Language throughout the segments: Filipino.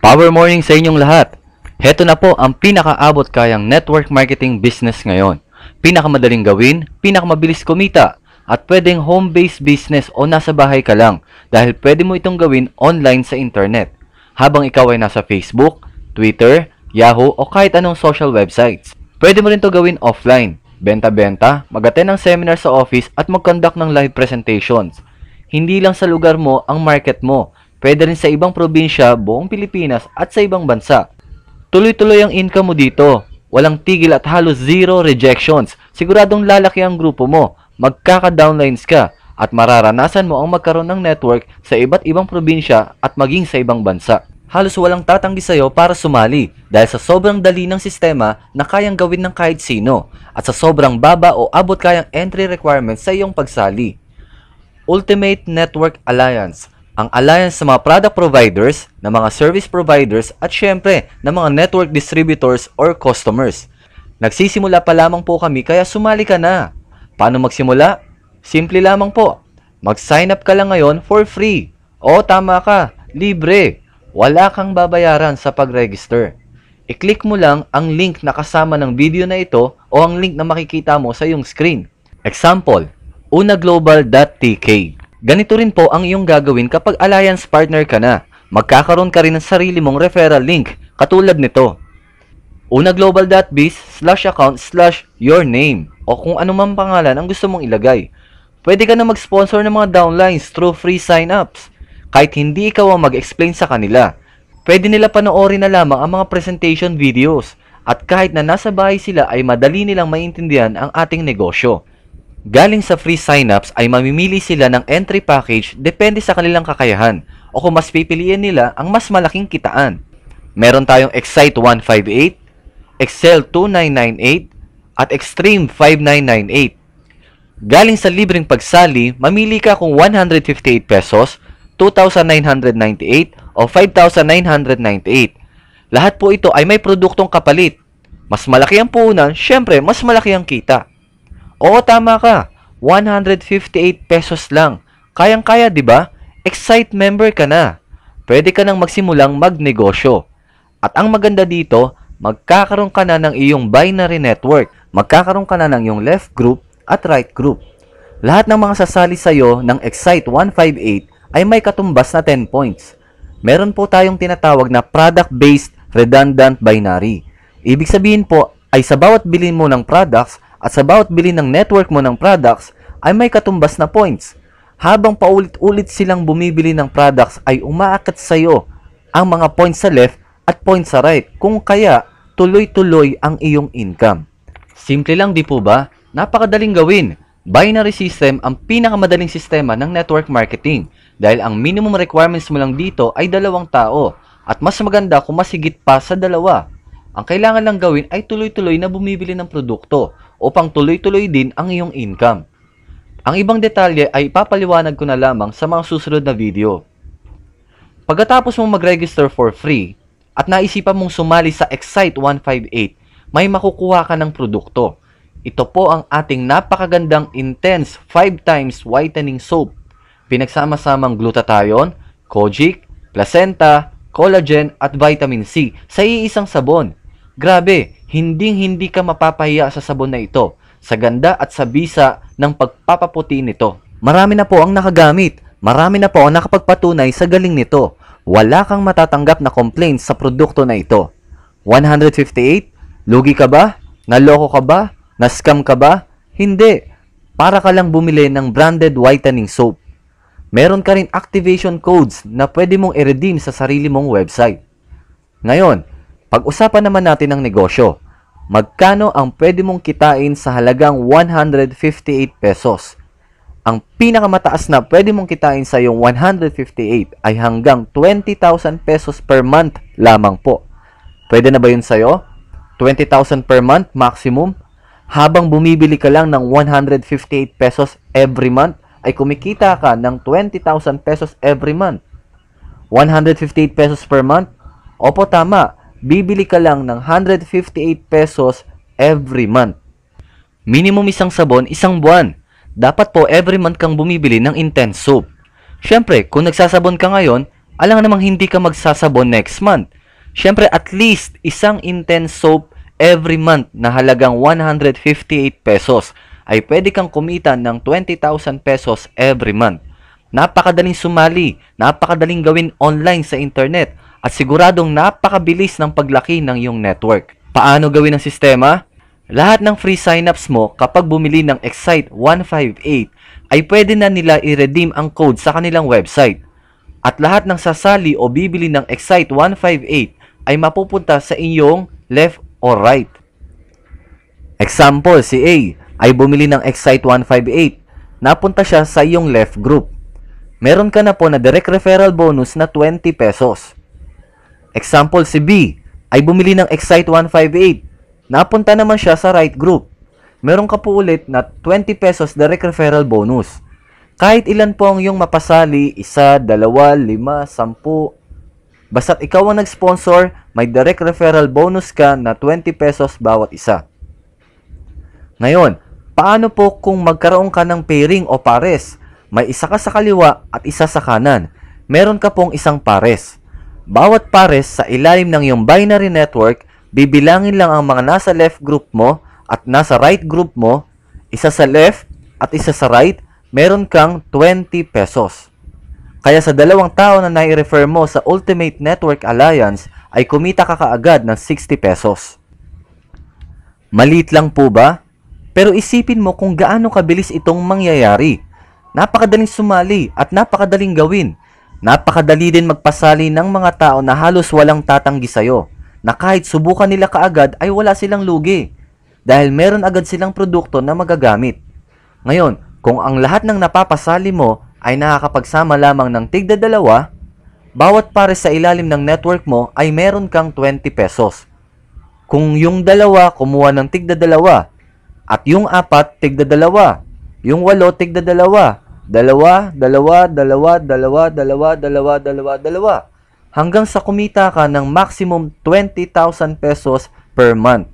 Power morning sa inyong lahat. Heto na po ang pinakaabot kayang network marketing business ngayon. Pinakamadaling gawin, pinakamabilis kumita, at pwedeng home-based business o nasa bahay ka lang dahil pwede mo itong gawin online sa internet. Habang ikaw ay nasa Facebook, Twitter, Yahoo o kahit anong social websites. Pwede mo rin ito gawin offline. Benta-benta, mag-attend ng seminar sa office at mag-conduct ng live presentations. Hindi lang sa lugar mo ang market mo. Pwede rin sa ibang probinsya, buong Pilipinas at sa ibang bansa. Tuloy-tuloy ang income mo dito. Walang tigil at halos zero rejections. Siguradong lalaki ang grupo mo. Magkaka-downlines ka at mararanasan mo ang magkaroon ng network sa iba't ibang probinsya at maging sa ibang bansa. Halos walang tatanggi sa'yo para sumali dahil sa sobrang dali ng sistema na kayang gawin ng kahit sino at sa sobrang baba o abot kayang entry requirements sa iyong pagsali. Ultimate Network Alliance, ang alliance sa mga product providers, ng mga service providers at syempre ng mga network distributors or customers. Nagsisimula pa lamang po kami kaya sumali ka na. Paano magsimula? Simple lamang po. Mag-sign up ka lang ngayon for free. O tama ka, libre. Wala kang babayaran sa pag-register. I-click mo lang ang link na kasama ng video na ito o ang link na makikita mo sa iyong screen. Example, unaglobal.tk. Ganito rin po ang iyong gagawin kapag alliance partner ka na. Magkakaroon ka rin ng sarili mong referral link katulad nito. unaglobal.biz/account/yourname o kung anumang pangalan ang gusto mong ilagay. Pwede ka na mag-sponsor ng mga downlines through free sign-ups. Kahit hindi ikaw ang mag-explain sa kanila, pwede nila panoorin na lamang ang mga presentation videos at kahit na nasa bahay sila ay madali nilang maintindihan ang ating negosyo. Galing sa free sign-ups ay mamimili sila ng entry package depende sa kanilang kakayahan o kung mas pipiliin nila ang mas malaking kitaan. Meron tayong Excite 158, Excel 2998 at Extreme 5998. Galing sa libreng pagsali, mamili ka kung 158 pesos, 2,998 o 5,998. Lahat po ito ay may produktong kapalit. Mas malaki ang puhunan, syempre mas malaki ang kita. Oo, tama ka. 158 pesos lang. Kayang-kaya, di ba? Excite member ka na. Pwede ka nang magsimulang magnegosyo. At ang maganda dito, magkakaroon ka na ng iyong binary network. Magkakaroon ka na ng iyong left group at right group. Lahat ng mga sasali sa'yo ng Excite 158 ay may katumbas na 10 points. Meron po tayong tinatawag na product-based redundant binary. Ibig sabihin po ay sa bawat bilhin mo ng products at sa bawat bilhin ng network mo ng products ay may katumbas na points. Habang paulit-ulit silang bumibili ng products ay umaakyat sa iyo ang mga points sa left at points sa right. Kung kaya, tuloy-tuloy ang iyong income. Simple lang, di po ba? Napakadaling gawin. Binary system ang pinakamadaling sistema ng network marketing dahil ang minimum requirements mo lang dito ay 2 tao at mas maganda kung mas higit pa sa 2. Ang kailangan lang gawin ay tuloy-tuloy na bumibili ng produkto upang tuloy-tuloy din ang iyong income. Ang ibang detalye ay ipapaliwanag ko na lamang sa mga susunod na video. Pagkatapos mong mag-register for free at naisipan mong sumali sa Excite 158, may makukuha ka ng produkto. Ito po ang ating napakagandang Intense 5 times Whitening Soap. Pinagsama-samang glutathione, kojic, placenta, collagen at vitamin C sa iisang sabon. Grabe, hinding-hindi ka mapapahiya sa sabon na ito, sa ganda at sa bisa ng pagpapaputi nito. Marami na po ang nakagamit, marami na po ang nakapagpatunay sa galing nito. Wala kang matatanggap na complaints sa produkto na ito. 158? Lugi ka ba? Naloko ka ba? Na-scam ka ba? Hindi. Para ka lang bumili ng branded whitening soap. Meron ka rin activation codes na pwede mong i-redeem sa sarili mong website. Ngayon, pag-usapan naman natin ang negosyo. Magkano ang pwede mong kitain sa halagang 158 pesos? Ang pinakamataas na pwede mong kitain sa iyong 158 ay hanggang 20,000 pesos per month lamang po. Pwede na ba yun sa'yo? 20,000 per month maximum? Habang bumibili ka lang ng 158 pesos every month, ay kumikita ka ng 20,000 pesos every month. 158 pesos per month? Opo, tama. Bibili ka lang ng 158 pesos every month. Minimum isang sabon, isang buwan. Dapat po every month kang bumibili ng Intense Soap. Syempre, kung nagsasabon ka ngayon, Alam namang hindi ka magsasabon next month. Siyempre, at least isang intense soap every month na halagang 158 pesos ay pwede kang kumita ng 20,000 pesos every month. Napakadaling sumali, napakadaling gawin online sa internet, at siguradong napakabilis ng paglaki ng iyong network. Paano gawin ang sistema? Lahat ng free signups mo kapag bumili ng Excite 158 ay pwede na nila i-redeem ang code sa kanilang website. At lahat ng sasali o bibili ng Excite 158 ay mapupunta sa inyong left or right. Example, si A ay bumili ng Excite 158. Napunta siya sa iyong left group. Meron ka na po na direct referral bonus na 20 pesos. Example, si B ay bumili ng Excite 158. Napunta naman siya sa right group. Meron ka po ulit na 20 pesos direct referral bonus. Kahit ilan po ang iyong mapasali, 1, 2, 5, 10. Basta't ikaw ang nag-sponsor, may direct referral bonus ka na 20 pesos bawat isa. Ngayon, paano po kung magkaroon ka ng pairing o pares? May isa ka sa kaliwa at isa sa kanan. Meron ka pong isang pares. Bawat pares sa ilalim ng iyong binary network, bibilangin lang ang mga nasa left group mo at nasa right group mo. Isa sa left at isa sa right, meron kang 20 pesos. Kaya sa dalawang tao na nai-refer mo sa Ultimate Network Alliance, ay kumita ka kaagad ng 60 pesos. Maliit lang po ba? Pero isipin mo kung gaano kabilis itong mangyayari. Napakadaling sumali at napakadaling gawin. Napakadali din magpasali ng mga tao na halos walang tatanggi sa'yo, na kahit subukan nila kaagad ay wala silang lugi, dahil meron agad silang produkto na magagamit. Ngayon, kung ang lahat ng napapasali mo ay nakakapagsama lamang ng tigda-dalawa, bawat pares sa ilalim ng network mo ay meron kang 20 pesos. Kung yung dalawa kumuha ng tigda-dalawa, at yung 4 tigda-dalawa, yung 8 tigda-dalawa, dalawa, hanggang sa kumita ka ng maximum 20,000 pesos per month.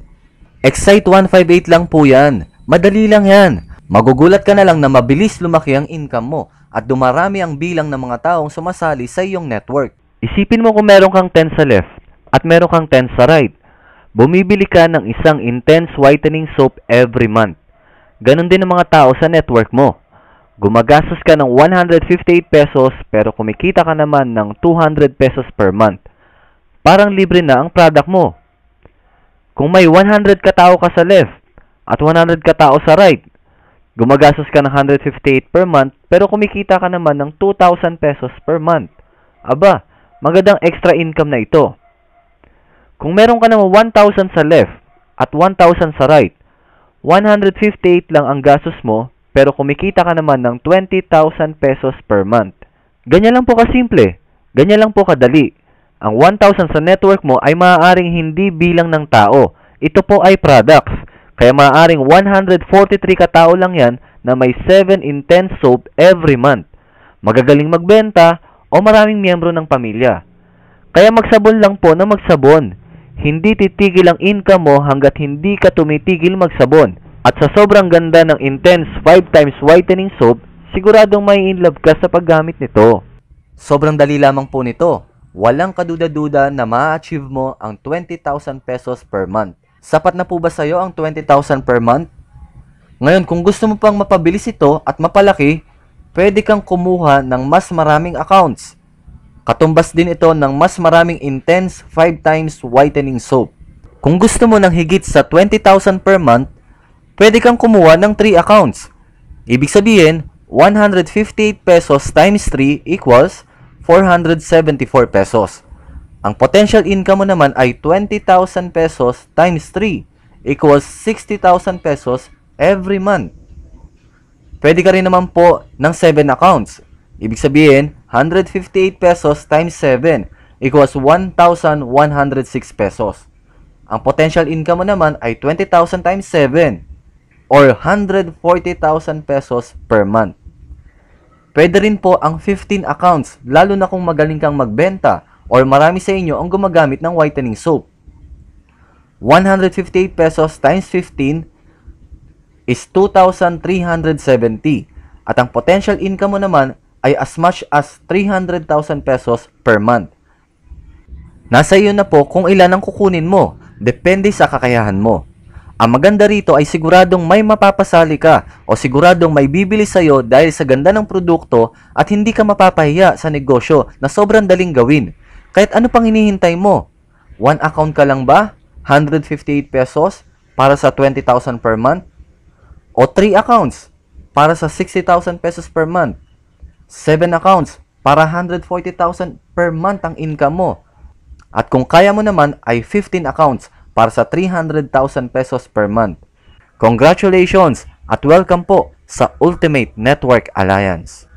Excite 158 lang po yan. Madali lang yan. Magugulat ka na lang na mabilis lumaki ang income mo at dumarami ang bilang ng mga taong sumasali sa iyong network. Isipin mo kung meron kang 10 sa left at meron kang 10 sa right. Bumibili ka ng isang intense whitening soap every month. Ganon din ang mga tao sa network mo. Gumagastos ka ng 158 pesos pero kumikita ka naman ng 200 pesos per month. Parang libre na ang product mo. Kung may 100 katao ka sa left at 100 katao sa right, gumagastos ka ng 158 per month pero kumikita ka naman ng 2,000 pesos per month. Aba, magandang extra income na ito. Kung meron ka naman 1,000 sa left at 1,000 sa right, 158 lang ang gastos mo pero kumikita ka naman ng 20,000 pesos per month. Ganyan lang po kasimple. Ganyan lang po kadali. Ang 1,000 sa network mo ay maaaring hindi bilang ng tao. Ito po ay products. Kaya maaaring 143 katao lang yan na may 7 intense soap every month. Magagaling magbenta o maraming miyembro ng pamilya. Kaya magsabon lang po na magsabon. Hindi titigil ang income mo hanggat hindi ka tumitigil magsabon. At sa sobrang ganda ng intense 5 times whitening soap, siguradong may in love ka sa paggamit nito. Sobrang dali lamang po nito. Walang kaduda-duda na ma-achieve mo ang 20,000 pesos per month. Sapat na po ba sa'yo ang 20,000 per month? Ngayon, kung gusto mo pang mapabilis ito at mapalaki, pwede kang kumuha ng mas maraming accounts. Katumbas din ito ng mas maraming intense 5 times whitening soap. Kung gusto mo ng higit sa 20,000 per month, pwede kang kumuha ng 3 accounts. Ibig sabihin, 158 pesos times 3 equals 474 pesos. Ang potential income mo naman ay 20,000 pesos times 3 equals 60,000 pesos every month. Pwede ka rin naman po ng 7 accounts. Ibig sabihin, 158 pesos times 7 equals 1,106 pesos. Ang potential income mo naman ay 20,000 times 7 or 140,000 pesos per month. Pwede rin po ang 15 accounts, lalo na kung magaling kang magbenta or marami sa inyo ang gumagamit ng whitening soap. 158 pesos times 15 is 2,370 at ang potential income mo naman ay as much as 300,000 pesos per month. Nasa iyo na po kung ilan ang kukunin mo, depende sa kakayahan mo. Ang maganda rito ay siguradong may mapapasali ka o siguradong may bibili sa iyo dahil sa ganda ng produkto at hindi ka mapapahiya sa negosyo na sobrang daling gawin. Kahit ano pang hinihintay mo? One account ka lang ba? 158 pesos para sa 20,000 per month? O 3 accounts para sa 60,000 pesos per month? 7 accounts para 140,000 per month ang income mo? At kung kaya mo naman ay 15 accounts para sa 300,000 pesos per month. Congratulations at welcome po sa Ultimate Network Alliance.